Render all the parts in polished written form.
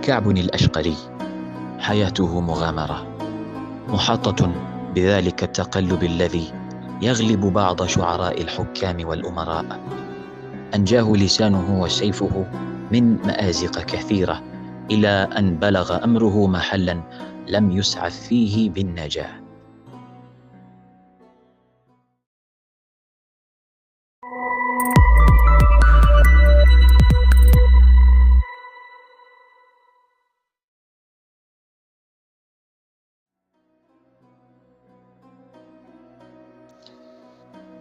كعب الأشقري حياته مغامرة محاطة بذلك التقلب الذي يغلب بعض شعراء الحكام والأمراء. أنجاه لسانه وسيفه من مآزق كثيرة إلى أن بلغ أمره محلا لم يسعف فيه بالنجاة.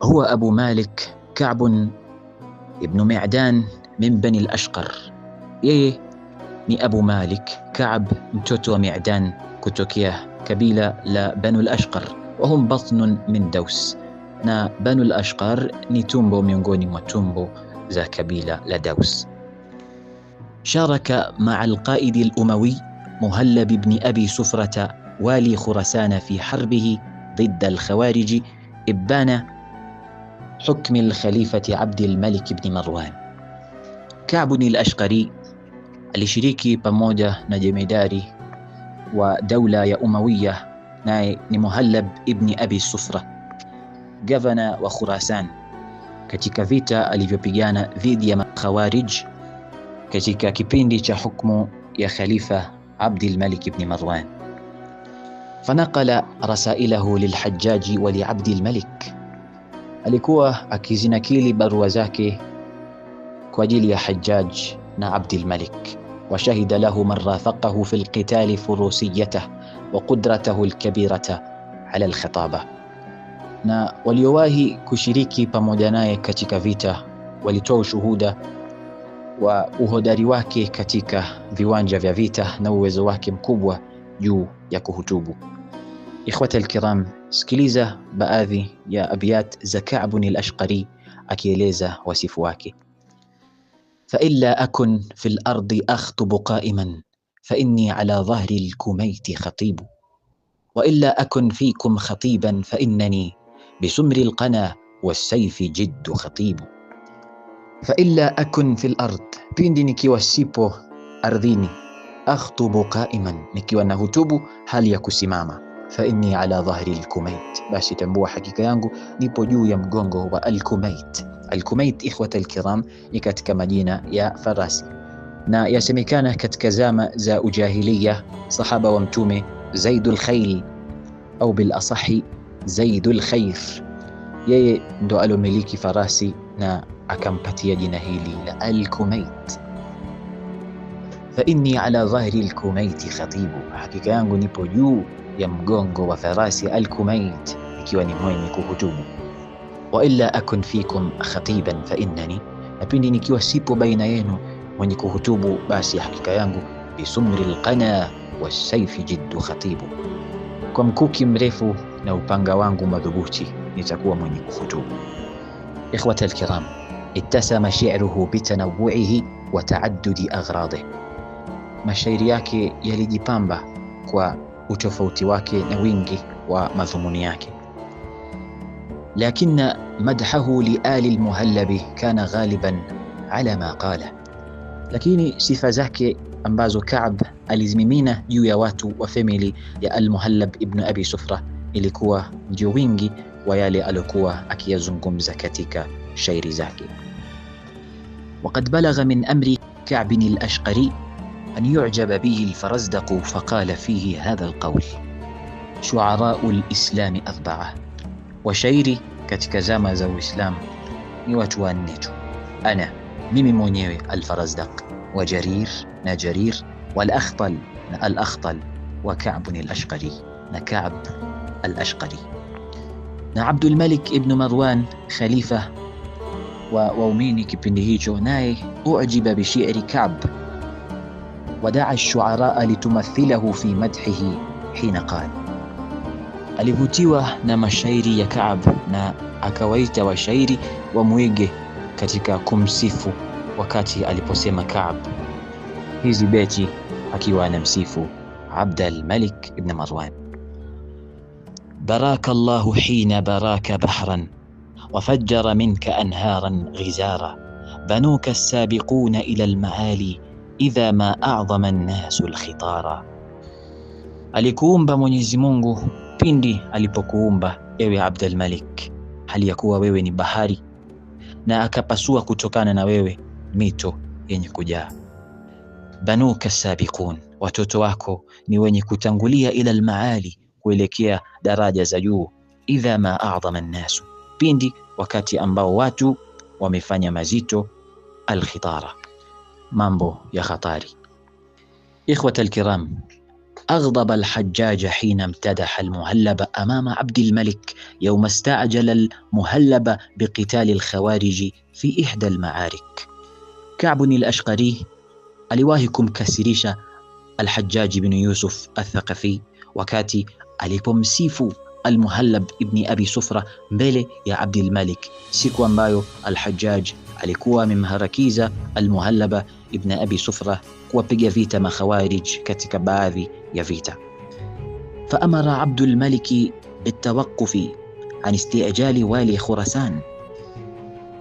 هو أبو مالك كعب ابن معدان من بني الأشقر. yeye ni Abu Malik Ka'b mtoto wa Mi'dan kutokea kabila la Banu al-Ashqar, wahum batnun min Daus, na Banu al-Ashqar ni tumbo miongoni mwa tumbo za kabila la Daus. شارك مع القائد الأموي مهلب بن أبي سفرة والي خراسان في حربه ضد الخوارج إبان حكم الخليفة عبد الملك بن مروان. كعب الأشقري alishiriki pamoja na jemedari wa daula ya Umawiya naye ni Muhallab ibn Abi Sufra, gavana wa Khurasan, katika vita alivyopigana dhidi ya Khawarij katika kipindi cha hukumu ya Khalifa Abdul Malik ibn Marwan. Fanaqala rasailahu lilhajjaji wa li Abdul Malik, alikuwa akizinakili barua zake kwa ajili ya Hajjaj na Abdul Malik. وشهد له من رافقه في القتال فروسيته وقدرته الكبيرة على الخطابة. na waliowahi kushiriki pamoja naye katika vita walitoa ushuhuda wa uhodari wake katika viwanja vya vita na uwezo wake mkubwa juu ya kuhutubu. Ikhwata alkiram, sikiliza baadhi ya abiyat za Ka'b al-Ashqari akieleza wasifu wake. فإلا أكن في الأرض أخطب قائما فإني على ظهر الكميت خطيب، وإلا أكن فيكم خطيبا فإنني بسمر القنا والسيف جد خطيب. فإلا أكن في الأرض، pindi nikiwa sipo ardhini, akhtubu qaiman, nikiwa nahutubu hali ya kusimama, fa inni ala dhahri al-kumait, basi tambua hakika yangu nipo juu ya mgongo wa al-kumait. Al-Kumait, ikhwata al-kiram, ni katika majina ya farasi na yasemekana katika zama za ujahiliya sahaba wa mtume Zaidul Khayl au bil asahi Zaidul Khayr, yeye ndo alomiliki farasi na akampatia jina hili la Al-Kumait. Fa inni ala dhahri al-Kumait khatibu, hakika yangu nipo juu ya mgongo wa farasi Al-Kumait ikiwa ni mwenye kuhutubu. Wa illa akun fikum khatiban fa innani, na pindi nikiwa sipo baina yenu mwenye kuhutubu, basi hakika yangu bisumri alqana wasayfi jiddu khatibu, kwa mkuki mrefu na upanga wangu madhubuti nitakuwa mwenye kuhutubu. Ikhwata alkiram, ittasama shi'ruhu bitanawwu'ihi wa ta'addudi aghradihi, mashairi yake yalijipamba kwa utofauti wake na wingi wa madhumuni yake. لكن مدحه لآل المهلب كان غالبا على ما قاله، lakini sifa zake ambazo Ka'b alizimimina juu ya watu wa family ya Al-Muhallab ibn Abi Sufra ilikuwa ndio wingi wa yale alikuwa akiyazungumza katika shairi zake. وقد بلغ من أمر كعب الأشقري أن يعجب به الفرزدق فقال فيه هذا القول: شعراء الإسلام أربعة، washairi katika zama za Uislamu ni watu wanne tu: ana, mimi mwenyewe, Al-Farazdaq, wa Jarir na Jarir, wal Akhtal na Al-Akhtal, wa Ka'b al-Ashqari na Ka'b al-Ashqari. Na Abdul Malik ibn Marwan, khalifa wa waumini kipindi hicho, naye ujiba bi shi'ri Ka'b wadaa ash-shu'ara litumathilahu fi madhihi hina qala, alivutiwa na mashairi ya Ka'b na akawaita washairi wamwige katika kumsifu wakati aliposema Ka'b hizi beti akiwa anamsifu Abdul Malik ibn Marwan: baraka Allahu hina baraka bahran وفجر منك أنهارا غزارا بنوك السابقون إلى المعالي idha ma a'dhama an-nasu al-khitara, alikuumba Mwenyezi Mungu pindi alipokuumba ewe Abdul Malik, hali ya kuwa wewe ni bahari, na akapasua kutokana na wewe mito yenye kujaa. Banuka sabiqun, watoto wako ni wenye kutangulia ila al-maali, kuelekea daraja za juu. Idha ma a'dhama an-nasu, pindi wakati ambao watu wamefanya mazito, al-khitara, mambo ya hatari. Ikhwata al-kiram, أغضب الحجاج حين امتدح المهلب أمام عبد الملك يوم استعجل المهلب بقتال الخوارج في إحدى المعارك. كعب الأشقري aliwahi kumkasirisha Al-Hajjaj ibn Yusuf Al-Thaqafi wakati alipomsifu Al-Muhallab ibn Abi Sufra mbele ya Abdul Malik, siku ambayo Al-Hajjaj alikuwa amemharakiza Al-Muhallaba ibn Abi Sufra kuwapiga vita makhawarij katika baadhi ya vita. Faamara Abdul Malik bitawaqqufi an istijali wali Khurasan,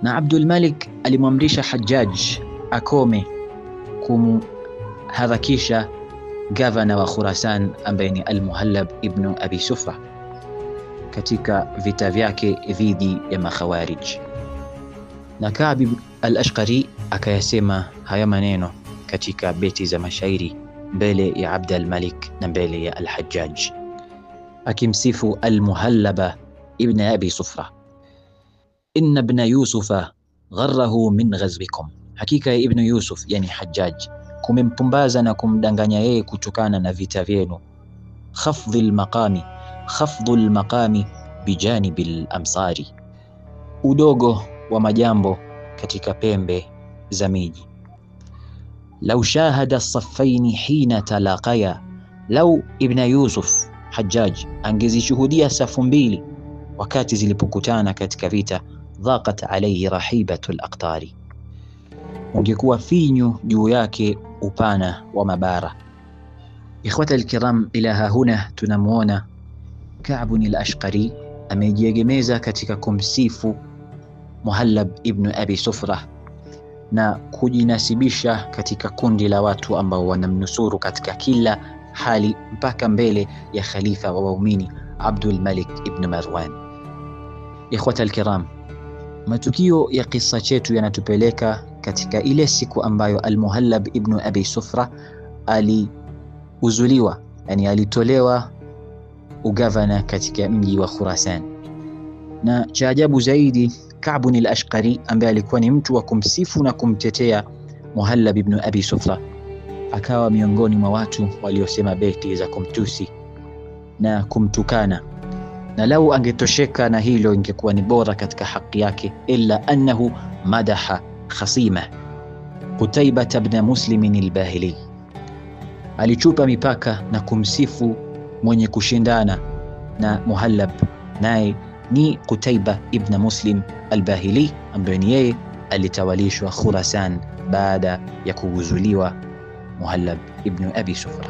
na Abdul Malik alimwamrisha Hajjaj akome kumharakisha gavana wa Khurasan ambaye ni Al-Muhallab ibn Abi Sufra katika vita vyake dhidi ya makhawarij. Na Ka'b al-Ashqari akayasema haya maneno katika beti za mashairi mbele ya Abdul Malik na mbele ya Al-Hajjaj, akimsifu Al-Muhallaba ibn Abi Sufra: inna ibn Yusufa gharrahu min ghazwikum, hakika ya Ibn Yusuf yani Hajjaj kumempumbaza na kumdanganya yeye kutokana na vita vyenu. khafdhul maqami bijanibil amsari, udogo wa majambo katika pembe za miji. Lau shahada as-saffaini hina talaqaya, lau Ibn Yusuf Hajjaj angezishuhudia safu mbili wakati zilipokutana katika vita, dhaqat alayhi rahibatul aqtari, ungekuwa finyu juu yake upana wa mabara. Ikhwata al-kiram, ila hahuna tunamuona Ka'b al-Ashqari amejiegemeza katika kumsifu Muhallab ibn Abi Sufra na kujinasibisha katika kundi la watu ambao wanamnusuru katika kila hali mpaka mbele ya khalifa wa waumini Abdul Malik ibn Marwan. Ikhwata al-kiram, matukio ya kisa chetu yanatupeleka katika ile siku ambayo Al-Muhallab ibn Abi Sufra aliuzuliwa, yani alitolewa ugavana katika mji wa Khurasan. Na cha ajabu zaidi, Ka'b al-Ashqari ambaye alikuwa ni mtu wa kumsifu na kumtetea Muhallab ibn Abi Sufra akawa miongoni mwa watu waliosema beti za kumtusi na kumtukana, na lau angetosheka na hilo ingekuwa ni bora katika haki yake, illa annahu madaha khasima Qutaybah ibn Muslim al-Bahili, alichupa mipaka na kumsifu mwenye kushindana na Muhallab, naye ni Qutaybah ibn Muslim al-Bahili ambaye ni yeye alitawalishwa Khurasan baada ya kuuzuliwa Muhallab ibn Abi Sufra.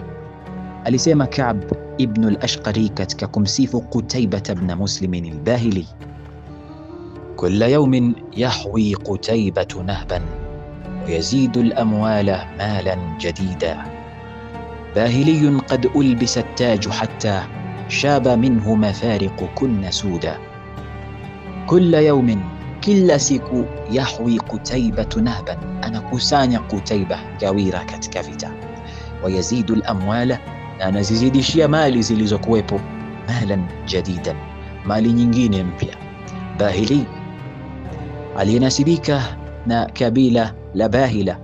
Alisema Ka'b ibn al-Ashqari katika kumsifu Qutaybah ibn Muslim al-Bahili: kulla yawmin yahwi Qutaybah nahban wa yazidu al-amwala malan jadida, bahiliyun qad ulbisa at-taj hatta shaba minhu mafariqu kunna suda. Kulla yawmin, kila siku, yahwi Qutaybah nahban, anakusanya Qutaybah gawira katika vita, wa yazidu al-amwala, na anazizidishia mali zilizokuwepo, malan jadidan, mali nyingine mpya. Bahili aliyenasibika na kabila la Bahila,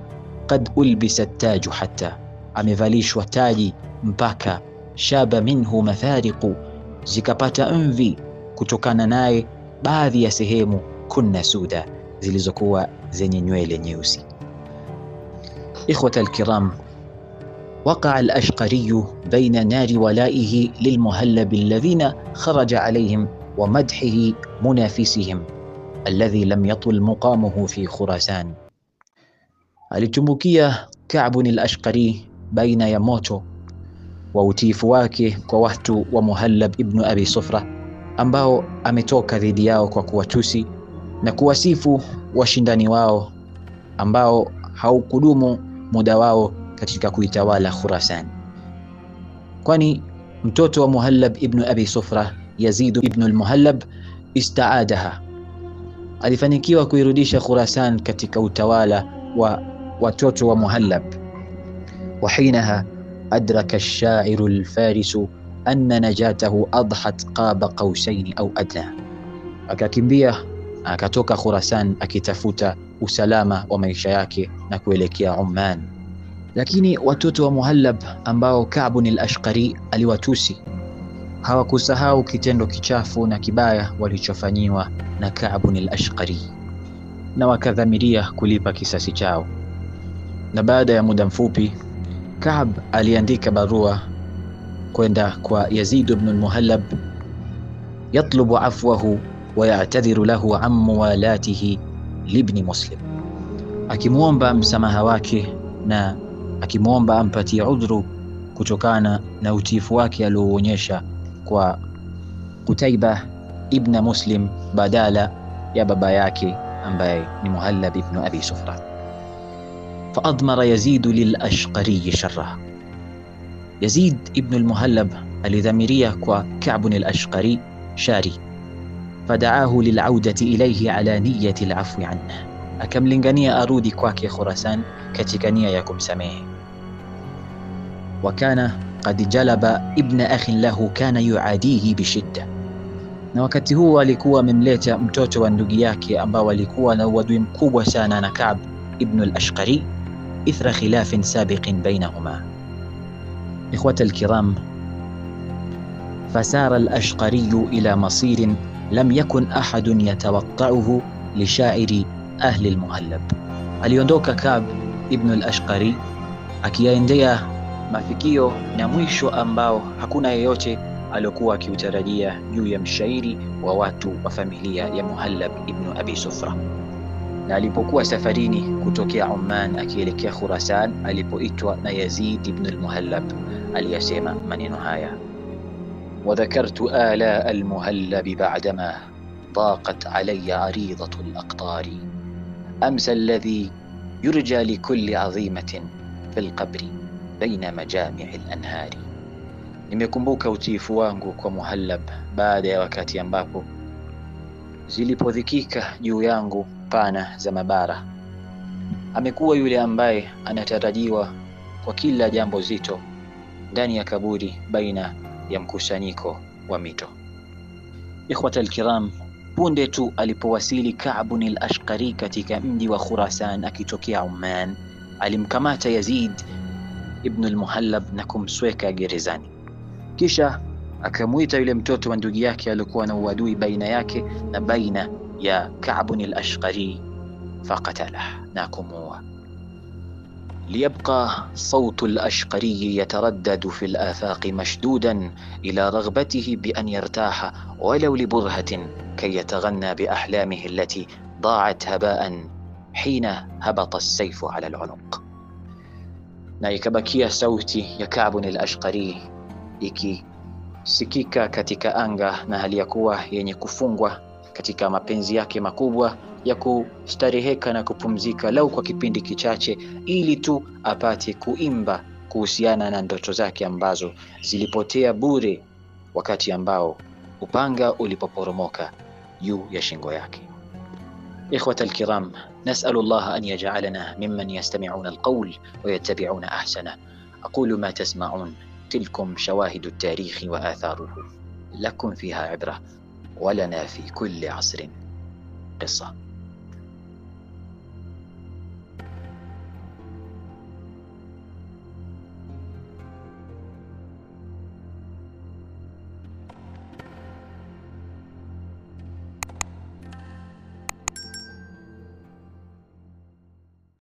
qad ulbisa at-taj hatta, amevalishwa taji mpaka shaba minhu mathariqu, zikapata mvi kutokana naye baadhi ya sehemu, kunna suda, zilizokuwa zenye nywele nyeusi. Ikhwata al-kiram, وقع الأشقري بين نار ولائه للمهلب الذين خرج عليهم ومدحه منافسهم الذي لم يطل مقامه في خراسان. alitumbukia Ka'b al-Ashqari baina ya moto wa utiifu wake kwa watu wa Muhallab ibn Abi Sufra ambao ametoka dhidi yao kwa kuwatusi na kuwasifu washindani wao ambao haukudumu muda wao katika kuitawala Khurasan, kwani mtoto wa Muhallab ibn Abi Sufra, Yazid ibn al-Muhallab, istaadaha, alifanikiwa kuirudisha Khurasan katika utawala wa watoto wa Muhallab. Wahinaha adraka ash-sha'iru al-farisu anna najatahu adhat qaba qausaini au adna, akakimbia akatoka Khurasan akitafuta usalama wa maisha yake na kuelekea Oman. Lakini watoto wa Muhallab ambao Ka'b al-Ashqari aliwatusi hawakusahau kitendo kichafu na kibaya walichofanyiwa na Ka'b al-Ashqari, na wakadhamiria kulipa kisasi chao. Na baada ya muda mfupi, Ka'b aliandika barua kwenda kwa Yazid ibn al-Muhallab yatlubu afwahu wa ya'tadhiru lahu an muwalatihi libni Muslim, akimwomba msamaha wake na akimwomba ampatie udhuru kutokana na utiifu wake alioonyesha kwa Qutaiba ibn Muslim badala ya baba yake ambaye ni Muhallab ibn Abi Sufra. Faadmara Yazid lil-Ashqari sharra, Yazid ibn al-Muhallab alidhamiria kwa Ka'b al-Ashqari shari. Fadaahu lil'audati ilayhi ala niyyati al-'afwi anhu, akamlingania arudi kwake Khurasan katika nia ya kumsamehe. Wakana qad jalaba ibn akhin lahu kana yuadihi bishidda, na wakati huo alikuwa amemleta mtoto wa ndugu yake ambao alikuwa na uadui mkubwa sana na Ka'b ibn al-Ashqari ithra khilafin sabiqin bainahuma. Ikhwata al-kiram, fasara al-Ashqari ila masirin lam yakun ahadun yatawaqqa'uhu li sha'iri ahli al-Muhallab. Aliondoka Ka'b ibn al-Ashqari akiyaendea mafikio na mwisho ambao hakuna yeyote aliyokuwa akiutarajia juu ya mshairi wa watu wa familia ya Muhallab ibn Abi Sufra. Na alipokuwa safarini kutokea Oman akielekea Khurasan, alipoitwa na Yazid ibn al-Muhallab, aliyasema maneno haya: وذكرت آلاء المهلب بعدما ضاقت علي عريضة الأقطار، أمس الذي يرجى لكل عظيمة في القبر بين مجامع الأنهار. Nimekumbuka utiifu wangu kwa Muhallab baada ya wakati ambapo zilipodhikika juu yangu pana za mabara. Amekuwa yule ambaye anatarajiwa kwa kila jambo zito ndani ya kaburi baina ya mkusanyiko wa mito. Ikhwata al-kiram, punde tu alipowasili Ka'b al-Ashqari katika mji wa Khurasan akitokea Oman, alimkamata Yazid ibn al-Muhallab na kumsweka gerezani. Kisha akamuita yule mtoto wa ndugu yake alikuwa na uadui baina yake na baina ya Ka'b al-Ashqari, faqatalah, na kumuua. ليبقى صوت الأشقري يتردد في الآفاق مشدودا إلى رغبته بأن يرتاح ولو لبرهة كي يتغنى بأحلامه التي ضاعت هباء حين هبط السيف على العنق. na ikabakia sauti ya Ka'b al-Ashqari ikisikika katika anga, na hali ya kuwa yenye kufungwa katika mapenzi yake makubwa ya kustareheka na kupumzika lau kwa kipindi kichache, ili tu apate kuimba kuhusiana na ndoto zake ambazo zilipotea bure wakati ambao upanga ulipoporomoka juu ya shingo yake. إخوة الكرام، نسأل الله أن يجعلنا ممن يستمعون القول ويتبعون أحسنه. أقول ما تسمعون، تلكم شواهد التاريخ وآثاره، لكم فيها عبرة ولنا في كل عصر قصة.